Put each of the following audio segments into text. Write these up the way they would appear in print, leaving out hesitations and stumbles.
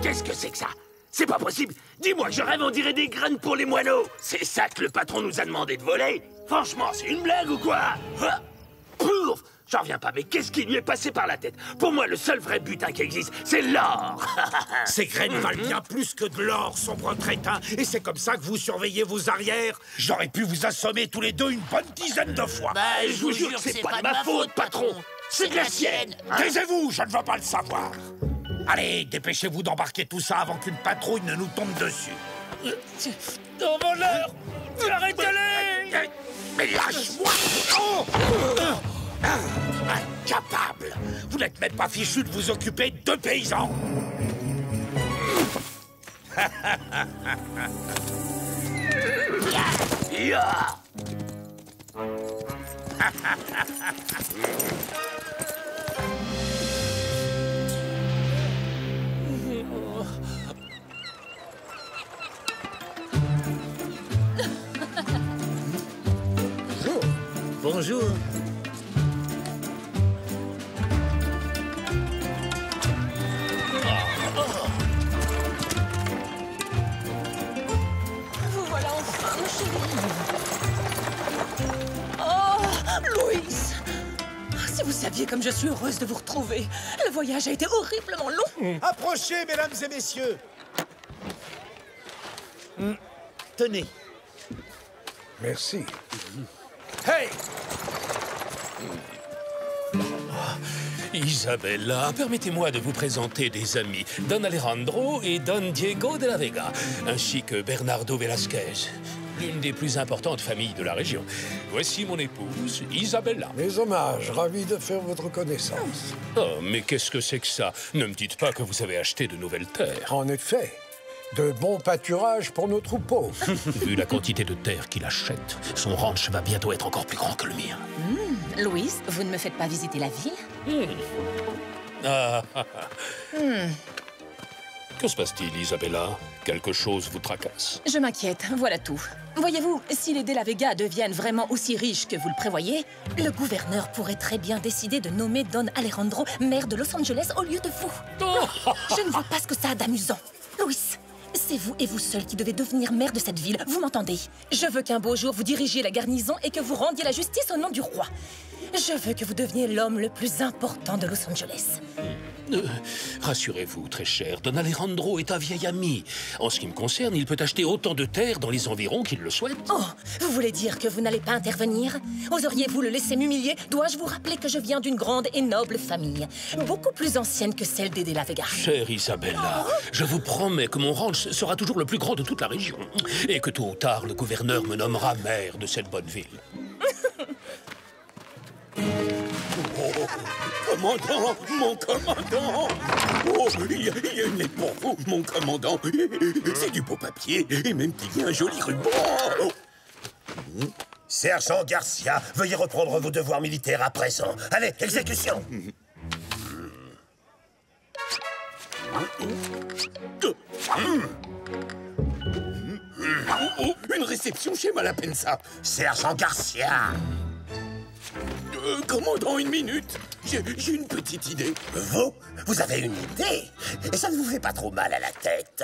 Qu'est-ce que c'est que ça? C'est pas possible. Dis-moi, je rêve, on dirait des graines pour les moineaux. C'est ça que le patron nous a demandé de voler? Franchement, c'est une blague ou quoi? Ah, pouf! J'en reviens pas, mais qu'est-ce qui lui est passé par la tête? Pour moi, le seul vrai butin qui existe, c'est l'or. Ces graines valent bien plus que de l'or, sombre crétin. Et c'est comme ça que vous surveillez vos arrières. J'aurais pu vous assommer tous les deux une bonne dizaine de fois. Bah, je vous jure que c'est pas de ma faute, patron. C'est de la sienne. Taisez-vous, je ne veux pas le savoir. Allez, dépêchez-vous d'embarquer tout ça avant qu'une patrouille ne nous tombe dessus. Dans voleur! Arrêtez-les! Mais lâche-moi! Oh! Incapable! Vous n'êtes même pas fichu de vous occuper de paysans! Ya! Bonjour. Vous voilà enfin, chérie. Oh, Louis! Si vous saviez comme je suis heureuse de vous retrouver. Le voyage a été horriblement long. Approchez, mesdames et messieurs. Tenez. Merci. Hey! Isabella, permettez-moi de vous présenter des amis, Don Alejandro et Don Diego de la Vega, ainsi que Bernardo Velasquez, l'une des plus importantes familles de la région. Voici mon épouse, Isabella. Mes hommages, ravi de faire votre connaissance. Oh, mais qu'est-ce que c'est que ça? Ne me dites pas que vous avez acheté de nouvelles terres. En effet, de bons pâturages pour nos troupeaux. Vu la quantité de terres qu'il achète, son ranch va bientôt être encore plus grand que le mien. Louis, vous ne me faites pas visiter la ville? Que se passe-t-il, Isabella? Quelque chose vous tracasse? Je m'inquiète, voilà tout. Voyez-vous, si les De la Vega deviennent vraiment aussi riches que vous le prévoyez, le gouverneur pourrait très bien décider de nommer Don Alejandro maire de Los Angeles au lieu de vous. Je ne vois pas ce que ça a d'amusant. Louis, c'est vous et vous seul qui devez devenir maire de cette ville, vous m'entendez? Je veux qu'un beau jour vous dirigiez la garnison et que vous rendiez la justice au nom du roi. Je veux que vous deveniez l'homme le plus important de Los Angeles. Rassurez-vous, très cher, Don Alejandro est un vieil ami. En ce qui me concerne, il peut acheter autant de terres dans les environs qu'il le souhaite. Oh, vous voulez dire que vous n'allez pas intervenir? Oseriez-vous le laisser m'humilier? Dois-je vous rappeler que je viens d'une grande et noble famille, beaucoup plus ancienne que celle des De la Vega? Chère Isabella, je vous promets que mon ranch sera toujours le plus grand de toute la région. Et que tôt ou tard, le gouverneur me nommera maire de cette bonne ville. Oh, commandant, mon commandant! Oh, il y a une lettre pour vous, mon commandant. C'est du beau papier, et même qu'il y a un joli ruban. Sergent Garcia, veuillez reprendre vos devoirs militaires à présent. Allez, exécution! Oh, une réception chez Malapensa. Sergent Garcia! Commandant, une minute. J'ai une petite idée. Vous avez une idée? Et ça ne vous fait pas trop mal à la tête?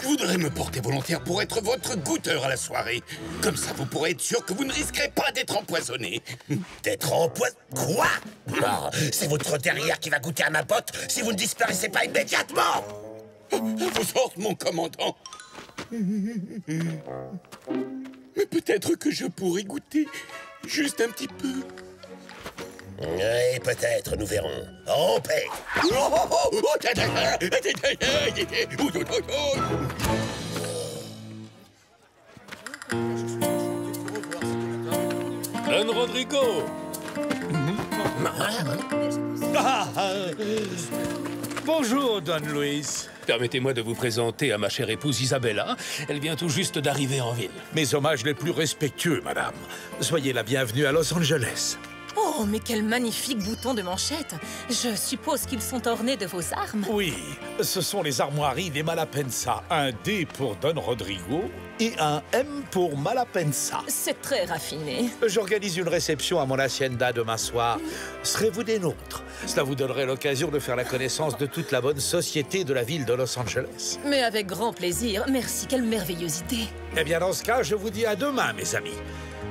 Je voudrais me porter volontaire pour être votre goûteur à la soirée. Comme ça, vous pourrez être sûr que vous ne risquerez pas d'être empoisonné. D'être empoisonné? Quoi? Non, c'est votre derrière qui va goûter à ma botte si vous ne disparaissez pas immédiatement! Vos ordres, mon commandant. Mais peut-être que je pourrais goûter juste un petit peu. Oui, peut-être, nous verrons. En paix! Don Rodrigo! Bonjour, Don Luis. Permettez-moi de vous présenter à ma chère épouse Isabella. Elle vient tout juste d'arriver en ville. Mes hommages les plus respectueux, madame. Soyez la bienvenue à Los Angeles. Oh, mais quel magnifique bouton de manchette! Je suppose qu'ils sont ornés de vos armes. Oui, ce sont les armoiries des Malapensa. Un D pour Don Rodrigo et un M pour Malapensa. C'est très raffiné. J'organise une réception à mon hacienda demain soir. Serez-vous des nôtres? Cela vous donnerait l'occasion de faire la connaissance de toute la bonne société de la ville de Los Angeles. Mais avec grand plaisir. Merci, quelle merveilleuse idée. Eh bien, dans ce cas, je vous dis à demain, mes amis.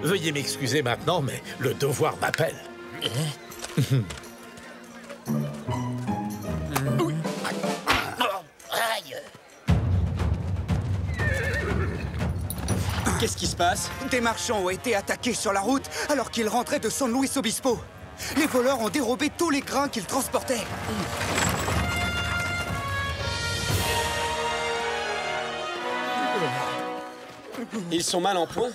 Veuillez m'excuser maintenant, mais le devoir m'appelle. Qu'est-ce qui se passe? Des marchands ont été attaqués sur la route alors qu'ils rentraient de San Luis Obispo. Les voleurs ont dérobé tous les grains qu'ils transportaient. Ils sont mal en point.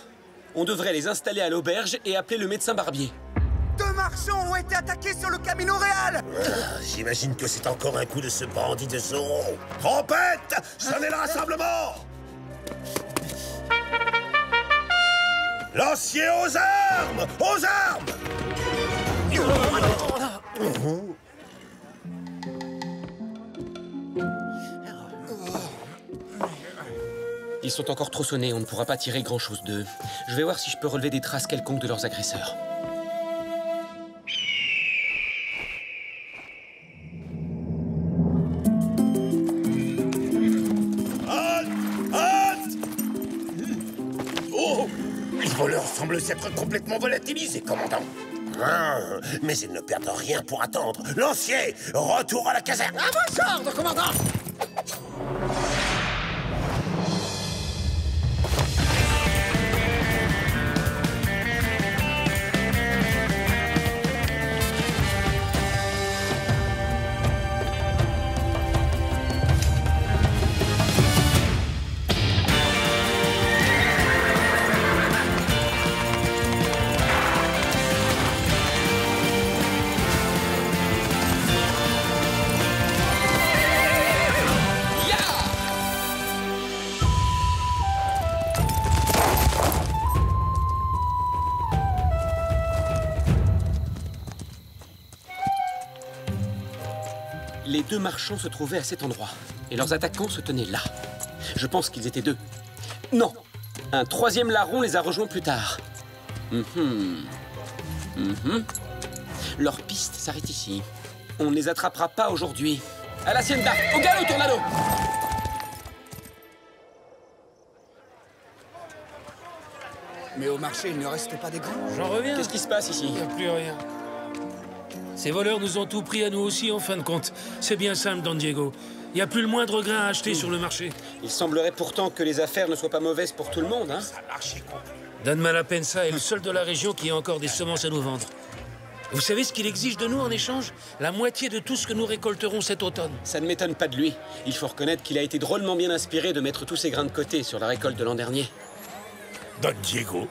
On devrait les installer à l'auberge et appeler le médecin barbier. 2 marchands ont été attaqués sur le Camino Real. J'imagine que c'est encore un coup de ce bandit de Zorro. Trompette! Sonnez le rassemblement! Lanciers aux armes! Aux armes! Ils sont encore trop sonnés, on ne pourra pas tirer grand-chose d'eux. Je vais voir si je peux relever des traces quelconques de leurs agresseurs. Oh! Les voleurs semblent s'être complètement volatilisés, commandant. Mais ils ne perdent rien pour attendre. Lancier, retour à la caserne. À vos ordres, commandant. Les 2 marchands se trouvaient à cet endroit, et leurs attaquants se tenaient là. Je pense qu'ils étaient 2. Non! Un 3e larron les a rejoints plus tard. Leur piste s'arrête ici. On ne les attrapera pas aujourd'hui. À l'hacienda! Au galop, Tornado! Mais au marché, il ne reste pas des grains. J'en reviens. Qu'est-ce qui se passe ici? Il n'y a plus rien. Ces voleurs nous ont tout pris à nous aussi, en fin de compte. C'est bien simple, Don Diego. Il n'y a plus le moindre grain à acheter sur le marché. Il semblerait pourtant que les affaires ne soient pas mauvaises pour tout le monde, hein? Don Malapensa est le seul de la région qui a encore des semences à nous vendre. Vous savez ce qu'il exige de nous en échange? La moitié de tout ce que nous récolterons cet automne. Ça ne m'étonne pas de lui. Il faut reconnaître qu'il a été drôlement bien inspiré de mettre tous ses grains de côté sur la récolte de l'an dernier. Don Diego.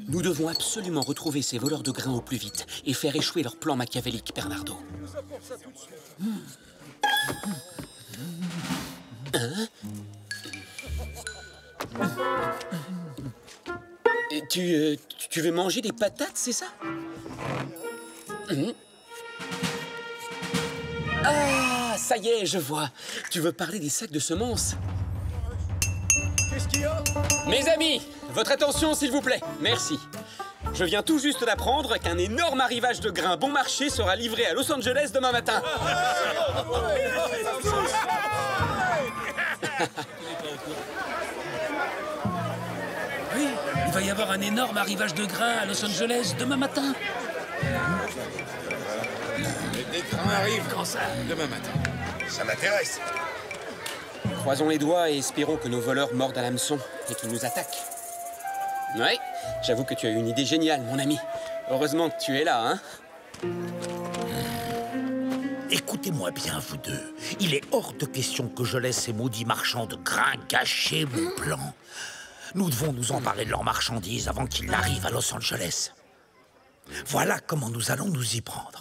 Nous devons absolument retrouver ces voleurs de grains au plus vite et faire échouer leur plan machiavélique, Bernardo. Et tu veux manger des patates, c'est ça? Ah, ça y est, je vois. Tu veux parler des sacs de semences? Qu'est-ce qu'il y a? Mes amis, votre attention, s'il vous plaît. Merci. Je viens tout juste d'apprendre qu'un énorme arrivage de grains bon marché sera livré à Los Angeles demain matin. Oui, il va y avoir un énorme arrivage de grains à Los Angeles demain matin. Des grains arrivent quand ça? Demain matin. Ça m'intéresse. Croisons les doigts et espérons que nos voleurs mordent à l'hameçon et qu'ils nous attaquent. Oui, j'avoue que tu as eu une idée géniale, mon ami. Heureusement que tu es là, hein? Écoutez-moi bien, vous deux. Il est hors de question que je laisse ces maudits marchands de grains gâcher mon plan. Nous devons nous emparer de leurs marchandises avant qu'ils n'arrivent à Los Angeles. Voilà comment nous allons nous y prendre.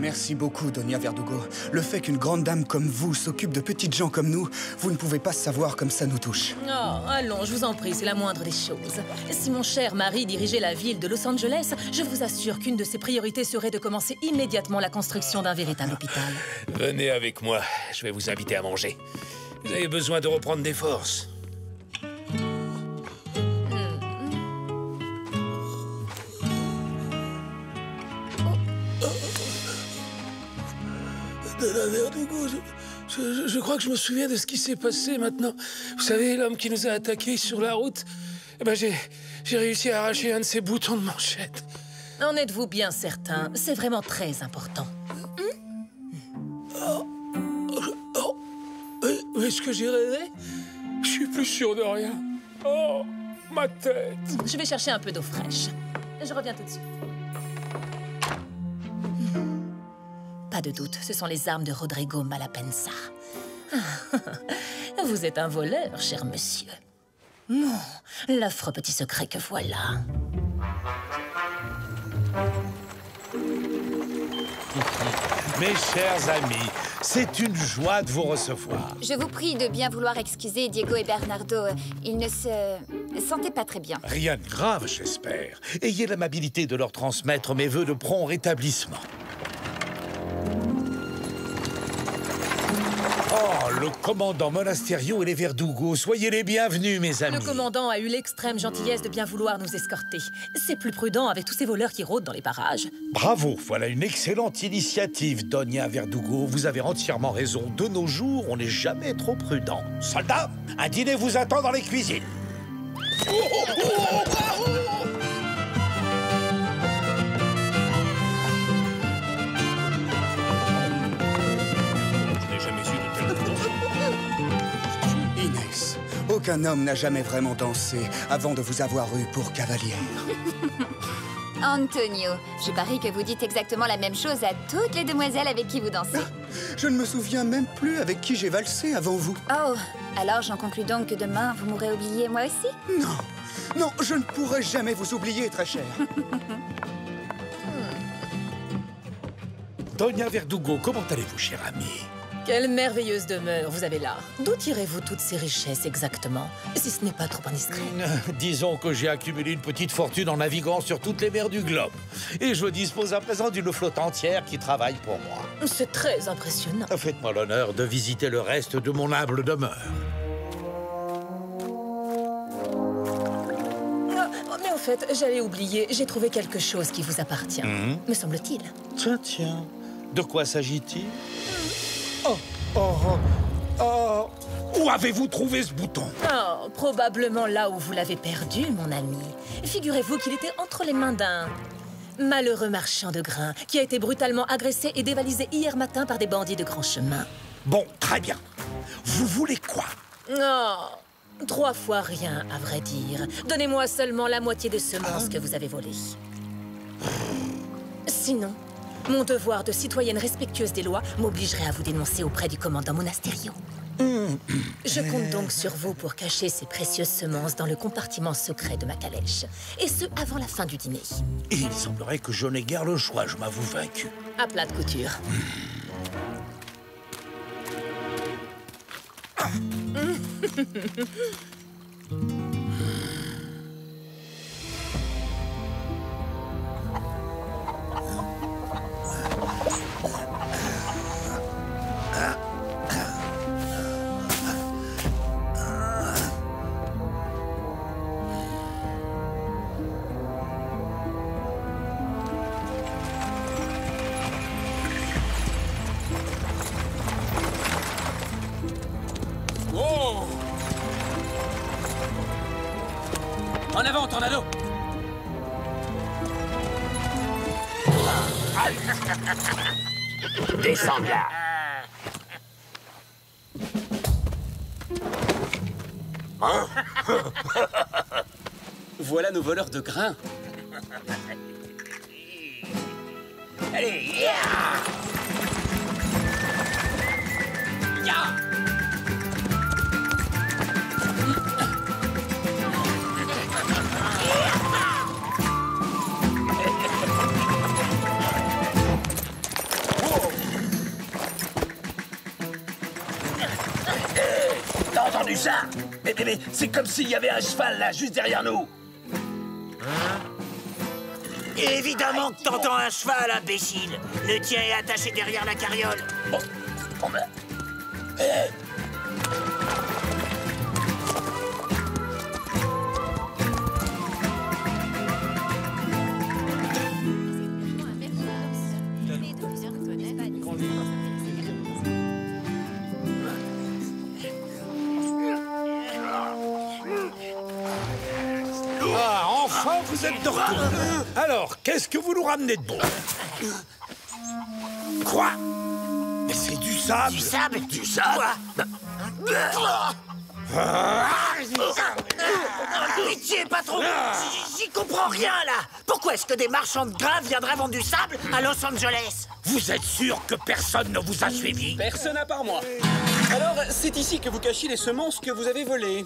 Merci beaucoup, Donia Verdugo. Le fait qu'une grande dame comme vous s'occupe de petites gens comme nous, vous ne pouvez pas savoir comme ça nous touche. Oh, allons, je vous en prie, c'est la moindre des choses. Si mon cher mari dirigeait la ville de Los Angeles, je vous assure qu'une de ses priorités serait de commencer immédiatement la construction d'un véritable hôpital. Venez avec moi, je vais vous inviter à manger. Vous avez besoin de reprendre des forces. Donna Verdugo, je crois que je me souviens de ce qui s'est passé maintenant. Vous savez, l'homme qui nous a attaqués sur la route, eh ben j'ai réussi à arracher un de ses boutons de manchette. En êtes-vous bien certain? C'est vraiment très important. Est-ce que j'ai rêvé? Je suis plus sûr de rien. Oh, ma tête! Je vais chercher un peu d'eau fraîche. Je reviens tout de suite. Pas de doute, ce sont les armes de Rodrigo Malapensa. Vous êtes un voleur, cher monsieur. Non, l'affreux petit secret que voilà. Mes chers amis, c'est une joie de vous recevoir. Je vous prie de bien vouloir excuser Diego et Bernardo. Ils ne se sentaient pas très bien. Rien de grave, j'espère. Ayez l'amabilité de leur transmettre mes vœux de prompt rétablissement. Oh, le commandant Monasterio et les Verdugo, soyez les bienvenus, mes amis. Le commandant a eu l'extrême gentillesse de bien vouloir nous escorter. C'est plus prudent avec tous ces voleurs qui rôdent dans les parages. Bravo, voilà une excellente initiative, Donia Verdugo. Vous avez entièrement raison. De nos jours, on n'est jamais trop prudent. Soldats, un dîner vous attend dans les cuisines. Inès, aucun homme n'a jamais vraiment dansé avant de vous avoir eu pour cavalière. Antonio, je parie que vous dites exactement la même chose à toutes les demoiselles avec qui vous dansez. Je ne me souviens même plus avec qui j'ai valsé avant vous. Oh, alors j'en conclus donc que demain, vous m'aurez oublié moi aussi? Non, non, je ne pourrai jamais vous oublier, très cher. Donia Verdugo, comment allez-vous, cher ami? Quelle merveilleuse demeure vous avez là. D'où tirez-vous toutes ces richesses exactement, si ce n'est pas trop indiscret? Disons que j'ai accumulé une petite fortune en naviguant sur toutes les mers du globe. Et je dispose à présent d'une flotte entière qui travaille pour moi. C'est très impressionnant. Faites-moi l'honneur de visiter le reste de mon humble demeure. Mais en fait, j'allais oublier, j'ai trouvé quelque chose qui vous appartient, me semble-t-il. Tiens, tiens. De quoi s'agit-il? Oh, oh, oh, oh. Où avez-vous trouvé ce bouton? Oh, probablement là où vous l'avez perdu, mon ami. Figurez-vous qu'il était entre les mains d'un malheureux marchand de grains qui a été brutalement agressé et dévalisé hier matin par des bandits de grand chemin. Bon, très bien. Vous voulez quoi? Oh, 3 fois rien, à vrai dire. Donnez-moi seulement la moitié des semences que vous avez volées. Sinon, mon devoir de citoyenne respectueuse des lois m'obligerait à vous dénoncer auprès du commandant Monasterio. Je compte donc sur vous pour cacher ces précieuses semences dans le compartiment secret de ma calèche. Et ce, avant la fin du dîner. Et il semblerait que je n'ai guère le choix, je m'avoue vaincu. À plat de couture. Wow! En avant, Tornado! Descends de là. Hein? Voilà nos voleurs de grains. Allez, ya! Ya! Mais c'est comme s'il y avait un cheval là, juste derrière nous. Évidemment que t'entends un cheval, imbécile. Le tien est attaché derrière la carriole. Bon ben... Ah, enfin vous êtes de retour. Alors, qu'est-ce que vous nous ramenez de bon? Quoi? Mais c'est du sable. Du sable? Du sable? Pitié, patron. J'y comprends rien, là. Pourquoi est-ce que des marchands de grains viendraient vendre du sable à Los Angeles? Vous êtes sûr que personne ne vous a suivi? Personne à part moi. Alors, c'est ici que vous cachez les semences que vous avez volées.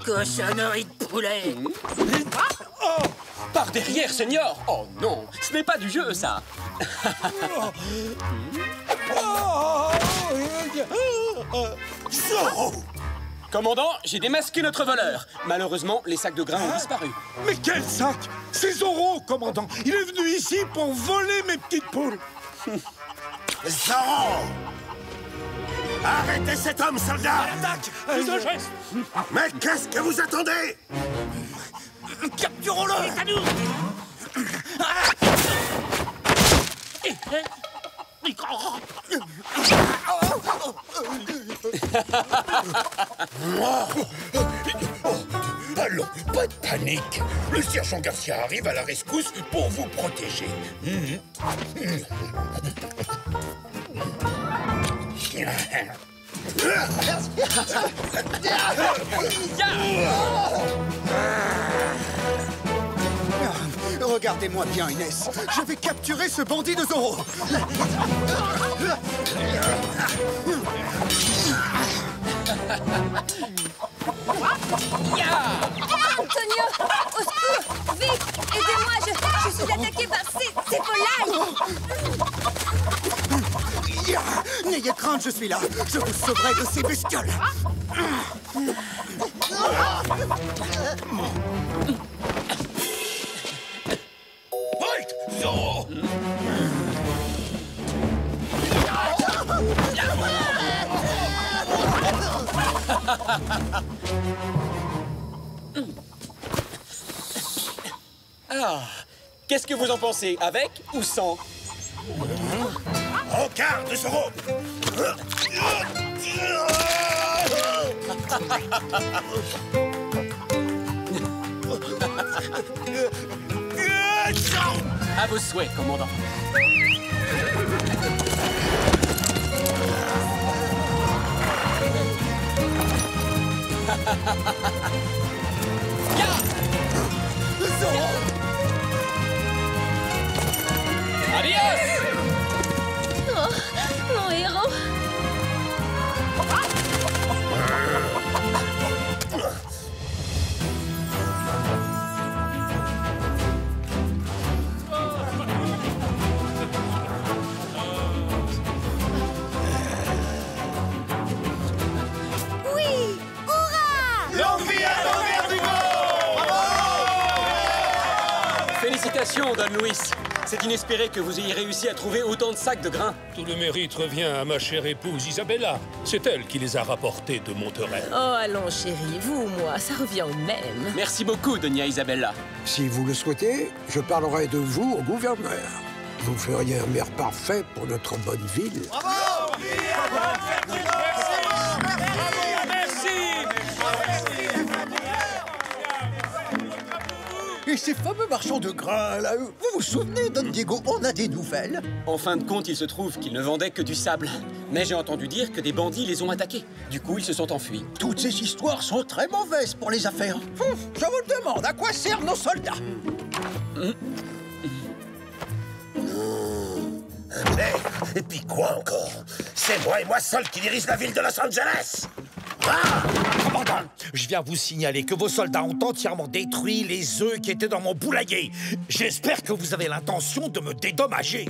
Cochonnerie de poulet. Par derrière, Seigneur. Oh non, ce n'est pas du jeu, ça. Zorro! Commandant, j'ai démasqué notre voleur. Malheureusement, les sacs de grains ont disparu. Mais quel sac? C'est Zorro, commandant. Il est venu ici pour voler mes petites poules. Zorro! Arrêtez cet homme, soldat! Mais qu'est-ce que vous attendez? Capturons-le. C'est à nous. Allons, pas de panique. Le sergent Garcia arrive à la rescousse pour vous protéger. Regardez-moi bien, Inès. Je vais capturer ce bandit de Zorro. Antonio, au secours! Vite! Aidez-moi, je suis attaqué par ces volailles! N'ayez crainte, je suis là. Je vous sauverai de ces bestioles. Halt, Zorro! Ah, qu'est-ce que vous en pensez? Avec ou sans? Regarde, Zorro! À vos souhaits, commandant. Adios! Oh, mon héros! Oui! Hurrah! Félicitations, Don Luis. C'est inespéré que vous ayez réussi à trouver autant de sacs de grains. Tout le mérite revient à ma chère épouse Isabella. C'est elle qui les a rapportés de Monterey. Oh, allons, chérie, vous ou moi, ça revient au même. Merci beaucoup, Doña Isabella. Si vous le souhaitez, je parlerai de vous au gouverneur. Vous feriez un maire parfait pour notre bonne ville. Et ces fameux marchands de grains, là, vous vous souvenez, Don Diego, on a des nouvelles? En fin de compte, il se trouve qu'ils ne vendaient que du sable. Mais j'ai entendu dire que des bandits les ont attaqués. Du coup, ils se sont enfuis. Toutes ces histoires sont très mauvaises pour les affaires. Je vous le demande, à quoi servent nos soldats? Et puis quoi encore? C'est moi et moi seul qui dirige la ville de Los Angeles. Ah! Commandant, je viens vous signaler que vos soldats ont entièrement détruit les œufs qui étaient dans mon poulailler. J'espère que vous avez l'intention de me dédommager.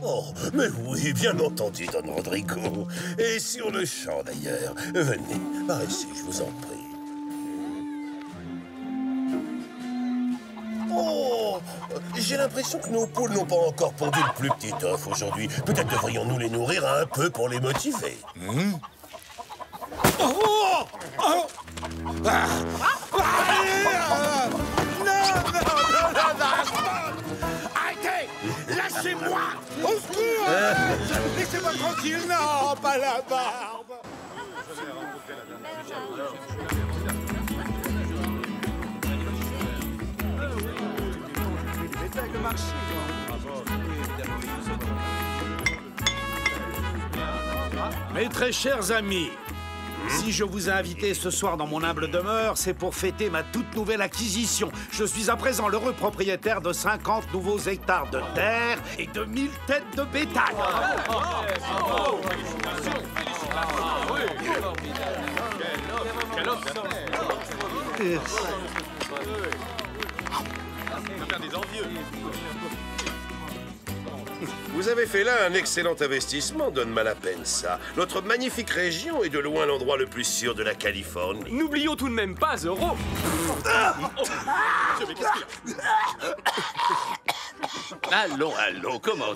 Oh, mais oui, bien entendu, Don Rodrigo. Et sur le champ, d'ailleurs. Venez, par ici, je vous en prie. Oh, j'ai l'impression que nos poules n'ont pas encore pondu le plus petit œuf aujourd'hui. Peut-être devrions-nous les nourrir un peu pour les motiver. Oh! Oh! Ah! Arrêtez! Lâchez-moi! Au secours! Laissez-moi tranquille! Non, pas la barbe! Mes très chers amis, si je vous ai invité ce soir dans mon humble demeure, c'est pour fêter ma toute nouvelle acquisition. Je suis à présent l'heureux propriétaire de 50 nouveaux hectares de terre et de 1000 têtes de bétail. Vous avez fait là un excellent investissement, Don Malapensa. Notre magnifique région est de loin l'endroit le plus sûr de la Californie. N'oublions tout de même pas Zoro. Allons, commandant.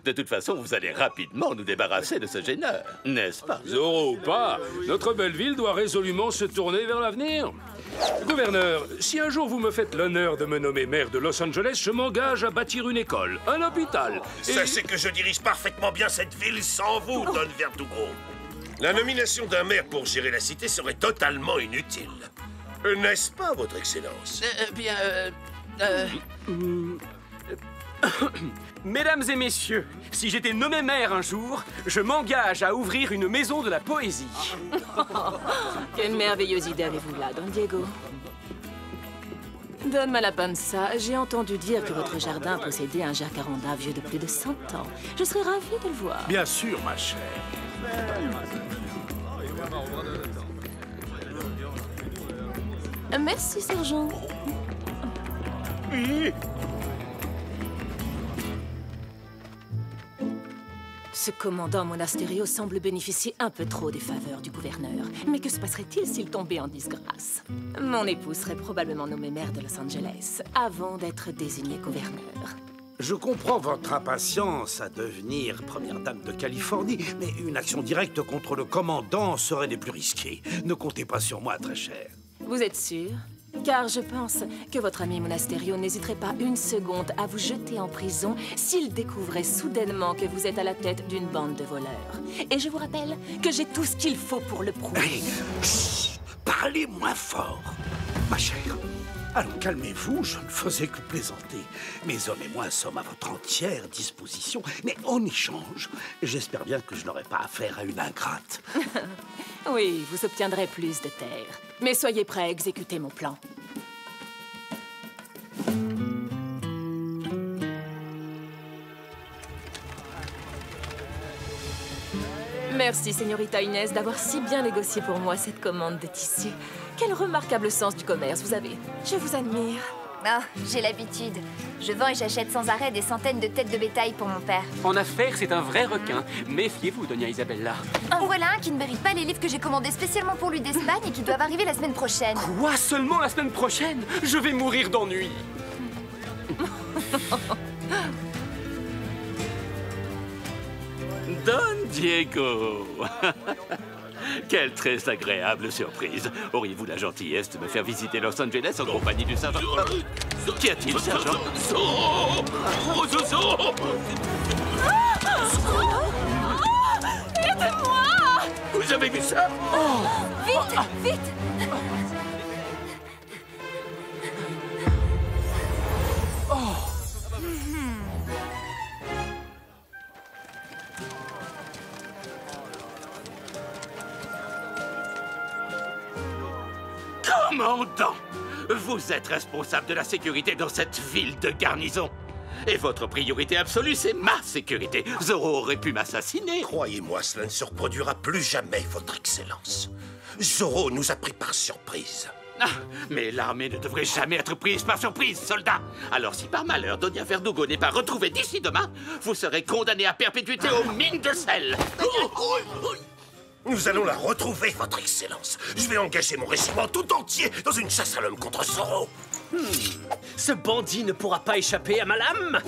De toute façon, vous allez rapidement nous débarrasser de ce gêneur, n'est-ce pas? Zoro ou pas, notre belle ville doit résolument se tourner vers l'avenir. Gouverneur, si un jour vous me faites l'honneur de me nommer maire de Los Angeles, je m'engage à bâtir une école, un hôpital. Sachez que je dirige parfaitement bien cette ville sans vous, Don Verdugo. La nomination d'un maire pour gérer la cité serait totalement inutile. N'est-ce pas, Votre Excellence? Mesdames et messieurs, si j'étais nommé maire un jour, je m'engage à ouvrir une maison de la poésie. Quelle merveilleuse idée avez-vous là, Don Diego? Don Malapensa, j'ai entendu dire que votre jardin possédait un jacaranda vieux de plus de 100 ans. Je serais ravie de le voir. Bien sûr, ma chère. Merci, sergent. Ce commandant Monasterio semble bénéficier un peu trop des faveurs du gouverneur. Mais que se passerait-il s'il tombait en disgrâce? Mon épouse serait probablement nommée maire de Los Angeles avant d'être désignée gouverneur. Je comprends votre impatience à devenir première dame de Californie, mais une action directe contre le commandant serait des plus risquées. Ne comptez pas sur moi, très cher. Vous êtes sûr? Car je pense que votre ami Monasterio n'hésiterait pas une seconde à vous jeter en prison s'il découvrait soudainement que vous êtes à la tête d'une bande de voleurs. Et je vous rappelle que j'ai tout ce qu'il faut pour le prouver. Hey, chut, parlez moins fort, ma chère. Allons, calmez-vous, je ne faisais que plaisanter. Mes hommes et moi sommes à votre entière disposition, mais en échange, j'espère bien que je n'aurai pas affaire à une ingrate. Oui, vous obtiendrez plus de terre. Mais soyez prêts à exécuter mon plan. Merci, Señorita Inès, d'avoir si bien négocié pour moi cette commande de tissu. Quel remarquable sens du commerce vous avez. Je vous admire. Ah, j'ai l'habitude. Je vends et j'achète sans arrêt des centaines de têtes de bétail pour mon père. En affaires, c'est un vrai requin. Méfiez-vous, Doña Isabella. En voilà un qui ne mérite pas les livres que j'ai commandés spécialement pour lui d'Espagne et qui doivent arriver la semaine prochaine. Quoi? Seulement la semaine prochaine? Je vais mourir d'ennui. Don Diego. Quelle très agréable surprise. Auriez-vous la gentillesse de me faire visiter Los Angeles en compagnie du sergent? Qu'y a-t-il, sergent? Aidez-moi! Vous avez vu ça? Vite, vite! Commandant, vous êtes responsable de la sécurité dans cette ville de garnison. Et votre priorité absolue, c'est ma sécurité. Zoro aurait pu m'assassiner. Croyez-moi, cela ne se reproduira plus jamais, votre Excellence. Zoro nous a pris par surprise. Ah, mais l'armée ne devrait jamais être prise par surprise, soldat. Alors si par malheur Donia Verdugo n'est pas retrouvée d'ici demain, vous serez condamné à perpétuité aux mines de sel. Nous allons la retrouver, votre Excellence. Je vais engager mon régiment tout entier dans une chasse à l'homme contre Zoro. Ce bandit ne pourra pas échapper à ma lame.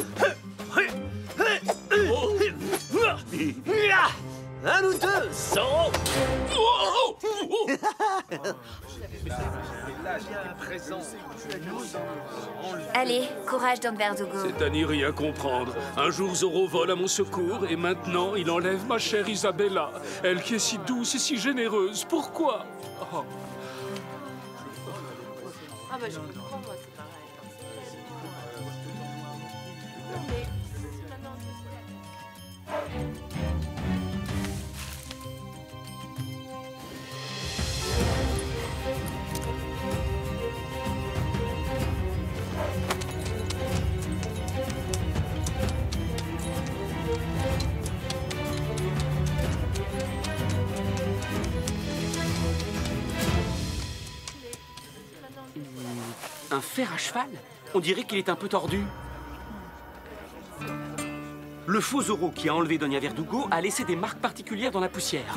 Un ou deux, Zoro. Allez, courage, Don Verdugo. C'est à n'y rien comprendre. Un jour, Zoro vole à mon secours et maintenant, il enlève ma chère Isabella. Elle qui est si douce et si généreuse. Pourquoi? Oh. Ah bah je comprends, moi, c'est pareil. Un fer à cheval? On dirait qu'il est un peu tordu. Le faux Zoro qui a enlevé Donia Verdugo a laissé des marques particulières dans la poussière.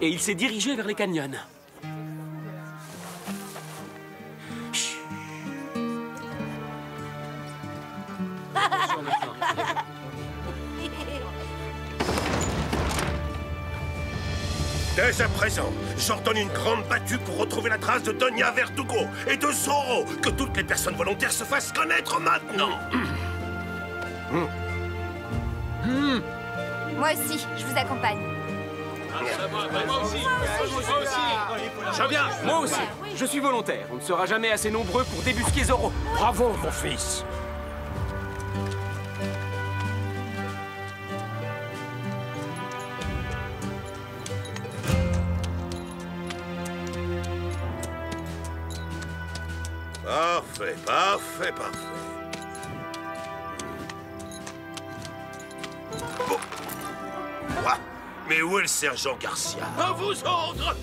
Et il s'est dirigé vers les canyons. Chut. Dès à présent, j'ordonne une grande battue pour retrouver la trace de Donia Verdugo et de Zoro. Que toutes les personnes volontaires se fassent connaître maintenant. Moi aussi, je vous accompagne. Moi aussi. Je viens. Moi aussi. Je suis volontaire. On ne sera jamais assez nombreux pour débusquer Zoro. Bravo, mon fils. Parfait, parfait, parfait. Bon. Quoi? Mais où est le sergent Garcia? À vos ordres.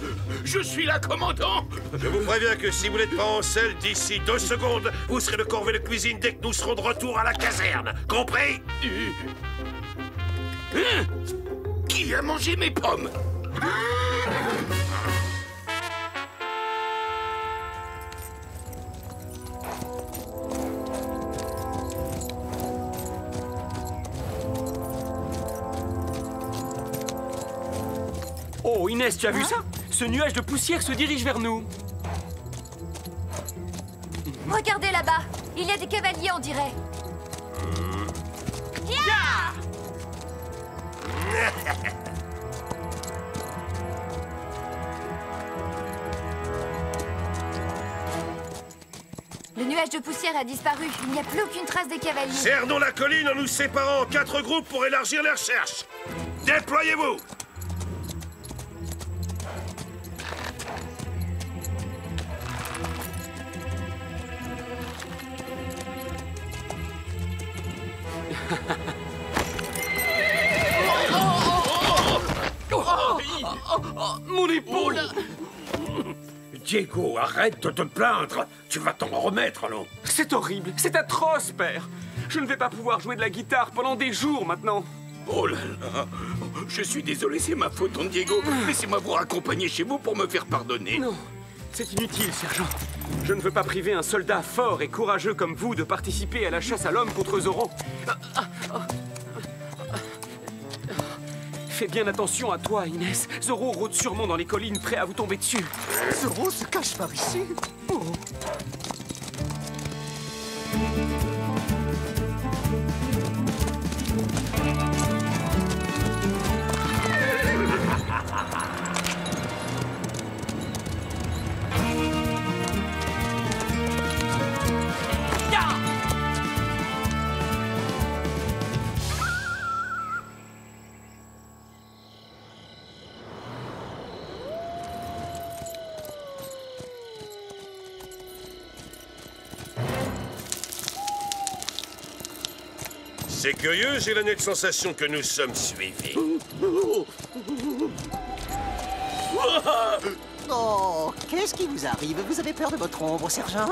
Je suis là, commandant. Je vous préviens que si vous n'êtes pas en selle d'ici 2 secondes, vous serez le corvée de cuisine dès que nous serons de retour à la caserne. Compris? Qui a mangé mes pommes? Oh, Inès, tu as vu ça? Ce nuage de poussière se dirige vers nous. Regardez là-bas. Il y a des cavaliers, on dirait. Le nuage de poussière a disparu. Il n'y a plus aucune trace des cavaliers. Cernons la colline en nous séparant en 4 groupes pour élargir les recherches. Déployez-vous! Mon épaule! Diego, arrête de te plaindre. Tu vas t'en remettre, allons. C'est horrible, c'est atroce, père. Je ne vais pas pouvoir jouer de la guitare pendant des jours maintenant. Oh là là. Je suis désolé, c'est ma faute, Don Diego. Laissez-moi vous raccompagner chez vous pour me faire pardonner. Non, c'est inutile, sergent. Je ne veux pas priver un soldat fort et courageux comme vous de participer à la chasse à l'homme contre Zoro. Fais bien attention à toi, Inès. Zoro rôde sûrement dans les collines, prêt à vous tomber dessus. Zoro se cache par ici. Oh. C'est curieux, j'ai la nette sensation que nous sommes suivis. Oh, qu'est-ce qui vous arrive? Vous avez peur de votre ombre, sergent?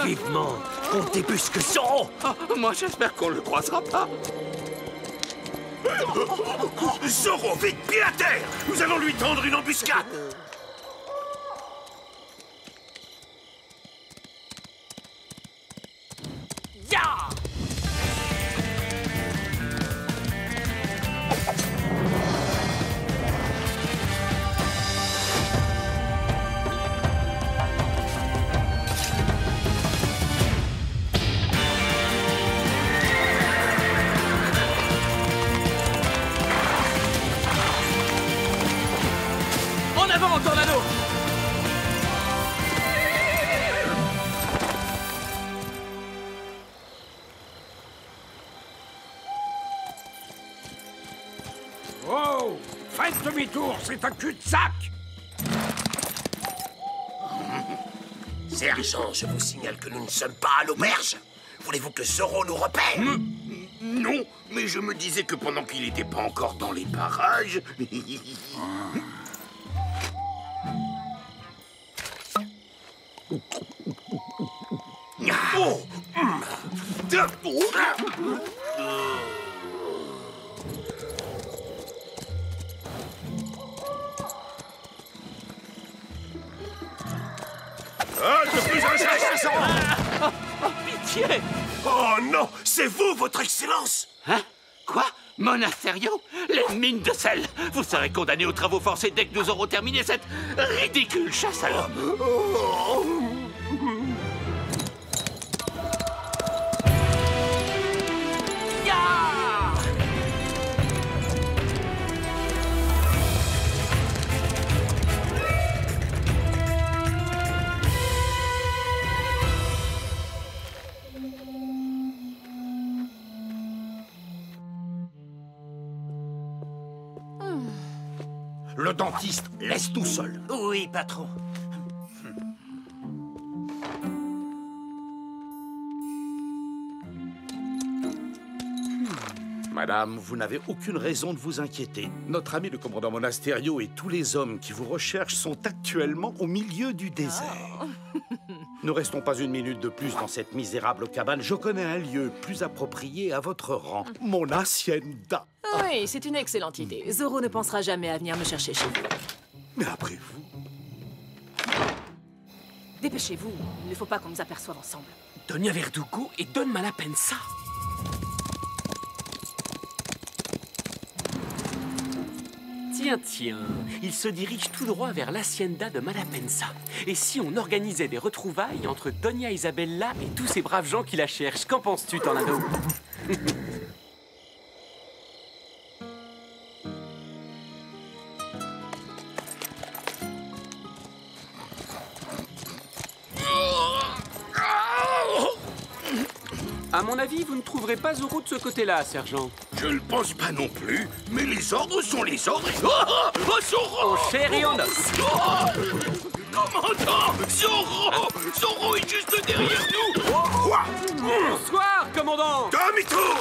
Vivement, qu'on débusque Zoro. Moi, j'espère qu'on le croisera pas. Zoro, vite, pied à terre! Nous allons lui tendre une embuscade! Ya! En avant, Tornado! Oh! Faites demi-tour, c'est un cul-de-sac! Sergent, je vous signale que nous ne sommes pas à l'auberge. Voulez-vous que Zoro nous repère? Non, mais je me disais que pendant qu'il n'était pas encore dans les parages... Oh! Halte, plus un geste! Pitié! Oh non! C'est vous, votre excellence! Hein? Quoi? Monasterio? Les mines de sel! Vous serez condamné aux travaux forcés dès que nous aurons terminé cette ridicule chasse à l'homme! Le dentiste, laisse tout seul. Oui, patron. Madame, vous n'avez aucune raison de vous inquiéter. Notre ami le commandant Monasterio et tous les hommes qui vous recherchent sont actuellement au milieu du désert. Ne restons pas une minute de plus dans cette misérable cabane. Je connais un lieu plus approprié à votre rang. Mon hacienda. Oui, c'est une excellente idée. Zoro ne pensera jamais à venir me chercher chez vous. Mais après vous... Dépêchez-vous, il ne faut pas qu'on nous aperçoive ensemble. Donia Verdugo et Don Malapensa. Tiens, il se dirige tout droit vers l'hacienda de Malapensa. Et si on organisait des retrouvailles entre Donia Isabella et tous ces braves gens qui la cherchent? Qu'en penses-tu, Tornado? À mon avis, vous ne trouverez pas Zoro de ce côté-là, sergent. Je ne pense pas non plus, mais les ordres sont les ordres. Oh, Zoro! En chair et en os. Commandant! Zoro! Zoro est juste derrière nous! Quoi? Bonsoir, commandant! Demi-tour!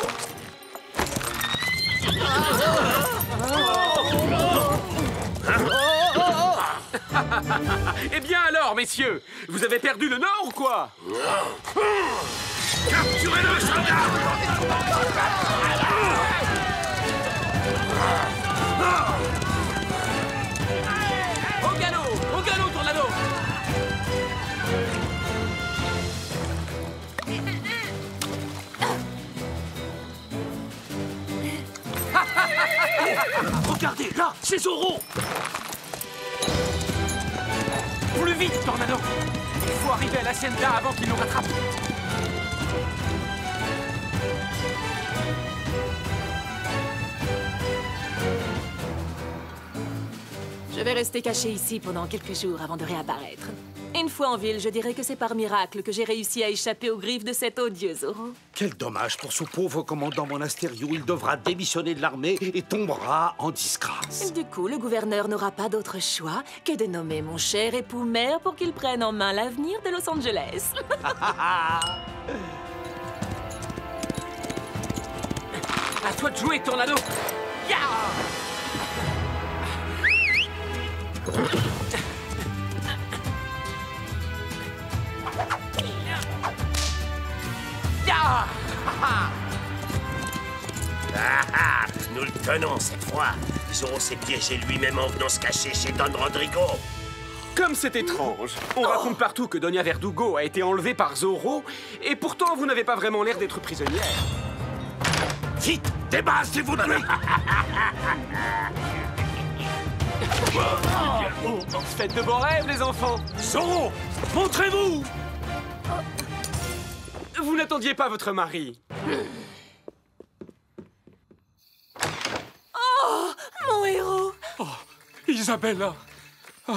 Eh bien alors, messieurs, vous avez perdu le nord ou quoi? Capturez-le, soldat! Au galop, Tornado! Regardez, là, c'est Zoro! Plus vite, Tornado! Il faut arriver à l'hacienda avant qu'il nous rattrape. Je vais rester caché ici pendant quelques jours avant de réapparaître. Une fois en ville, je dirais que c'est par miracle que j'ai réussi à échapper aux griffes de cet odieux Zoro. Quel dommage pour ce pauvre commandant Monasterio. Il devra démissionner de l'armée et tombera en disgrâce. Du coup, le gouverneur n'aura pas d'autre choix que de nommer mon cher époux maire pour qu'il prenne en main l'avenir de Los Angeles. À toi de jouer, Tornado. Ya! Ya! Nous le tenons cette fois. Zoro s'est piégé lui-même en venant se cacher chez Don Rodrigo. Comme c'est étrange. On raconte partout que Doña Verdugo a été enlevée par Zoro, et pourtant vous n'avez pas vraiment l'air d'être prisonnière. Vite, débarrassez-vous de lui. Faites de beaux rêves, les enfants. Zoro, montrez-vous. Vous n'attendiez pas votre mari. Oh, mon héros. Oh, Isabella. Oh.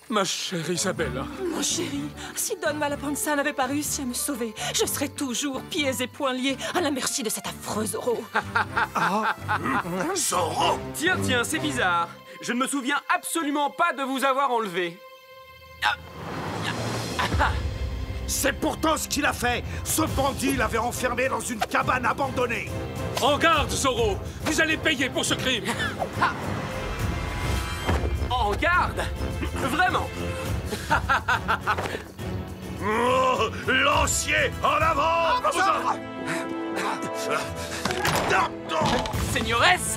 Ma chère Isabella. Mon chéri, si Don Malapanza n'avait pas réussi à me sauver, je serais toujours pieds et poings liés à la merci de cet affreux Zoro. Zoro! Tiens, c'est bizarre. Je ne me souviens absolument pas de vous avoir enlevé. C'est pourtant ce qu'il a fait. Ce bandit l'avait enfermé dans une cabane abandonnée. En garde, Zoro. Vous allez payer pour ce crime. En garde? Vraiment? Oh, lancier, en avant! Señores!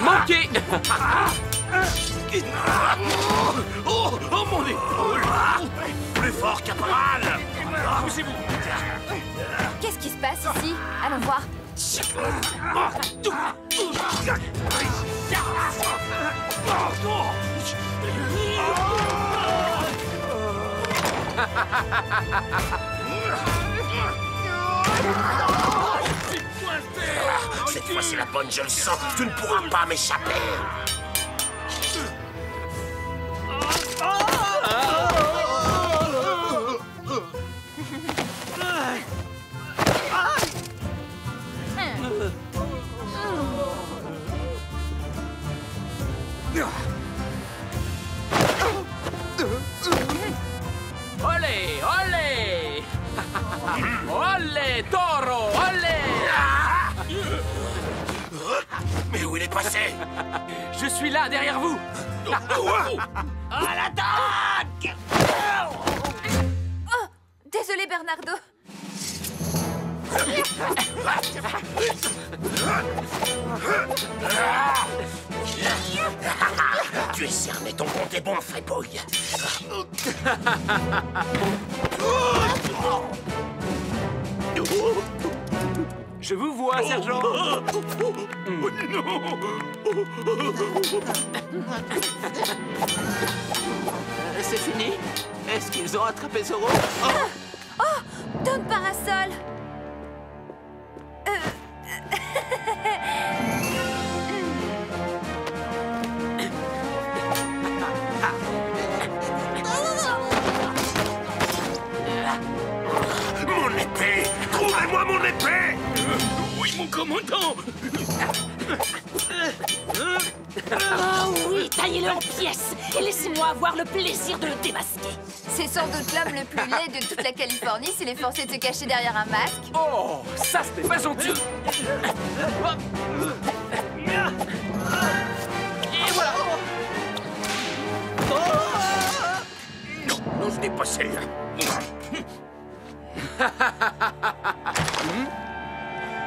Manqué! Oh, mon épaule! Plus fort, caporal! Poussez-vous! Qu'est-ce qui se passe ici? Allons voir. Cette fois, c'est la bonne, je le sens. Tu ne pourras pas m'échapper. Olé, olé! Olé, taureau, olé! Mais où il est passé? Je suis là, derrière vous! À l'attaque! Oh! Désolé, Bernardo. Tu es cerné, ton compte est bon, fripouille. Je vous vois, sergent. C'est fini? Est-ce qu'ils ont attrapé Zoro? Oh! Don Parasol. Mon épée! Trouvez-moi mon épée! Oui, mon commandant! Oh oui, taillez-le en pièces et laissez-moi avoir le plaisir de le démasquer. C'est sans doute l'homme le plus laid de toute la Californie s'il est forcé de se cacher derrière un masque. Oh, ça c'était pas gentil. Et voilà. Non, ce n'est pas celle-là.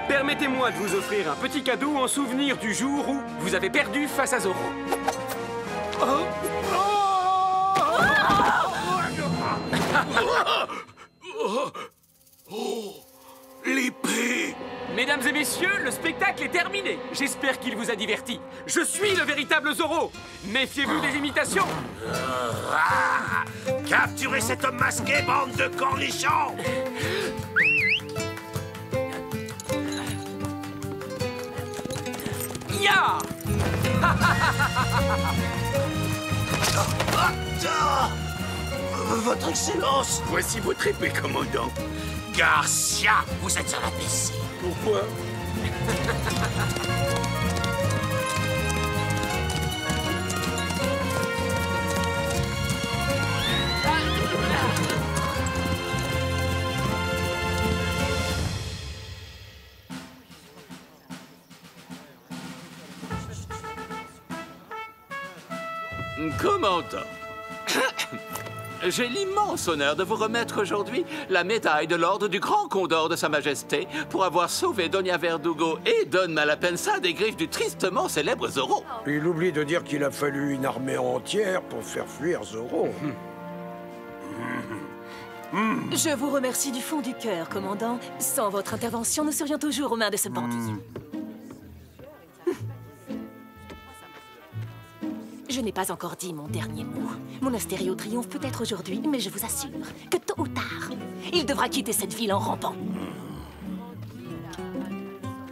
Permettez-moi de vous offrir un petit cadeau en souvenir du jour où vous avez perdu face à Zoro. L'épée! Mesdames et messieurs, le spectacle est terminé. J'espère qu'il vous a diverti. Je suis le véritable Zoro. Méfiez-vous des imitations. Capturez cet homme masqué, bande de cornichons! Ya! Votre Excellence! Voici votre épée, commandant. Garcia, vous êtes un imbécile. Pourquoi? Commandant, j'ai l'immense honneur de vous remettre aujourd'hui la médaille de l'ordre du Grand Condor de Sa Majesté pour avoir sauvé Doña Verdugo et Don Malapensa des griffes du tristement célèbre Zorro. Il oublie de dire qu'il a fallu une armée entière pour faire fuir Zorro. Je vous remercie du fond du cœur, commandant. Sans votre intervention, nous serions toujours aux mains de ce bandit. Je n'ai pas encore dit mon dernier mot. Mon Astério triomphe peut-être aujourd'hui, mais je vous assure que tôt ou tard, il devra quitter cette ville en rampant.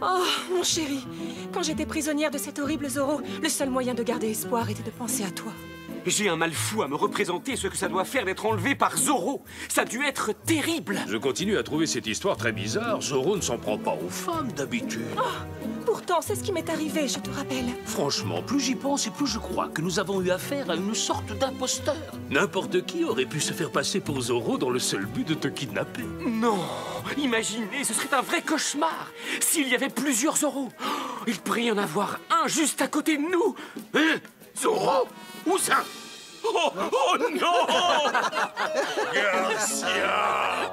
Oh, mon chéri, quand j'étais prisonnière de cet horrible Zorro, le seul moyen de garder espoir était de penser à toi. J'ai un mal fou à me représenter ce que ça doit faire d'être enlevé par Zorro. Ça a dû être terrible. Je continue à trouver cette histoire très bizarre. Zorro ne s'en prend pas aux femmes d'habitude. Oh, pourtant, c'est ce qui m'est arrivé, je te rappelle. Franchement, plus j'y pense et plus je crois que nous avons eu affaire à une sorte d'imposteur. N'importe qui aurait pu se faire passer pour Zorro dans le seul but de te kidnapper. Non, imaginez, ce serait un vrai cauchemar. S'il y avait plusieurs Zorro, il pourrait y en avoir un juste à côté de nous. Hein? Zorro? Où ça? Oh non! Garcia!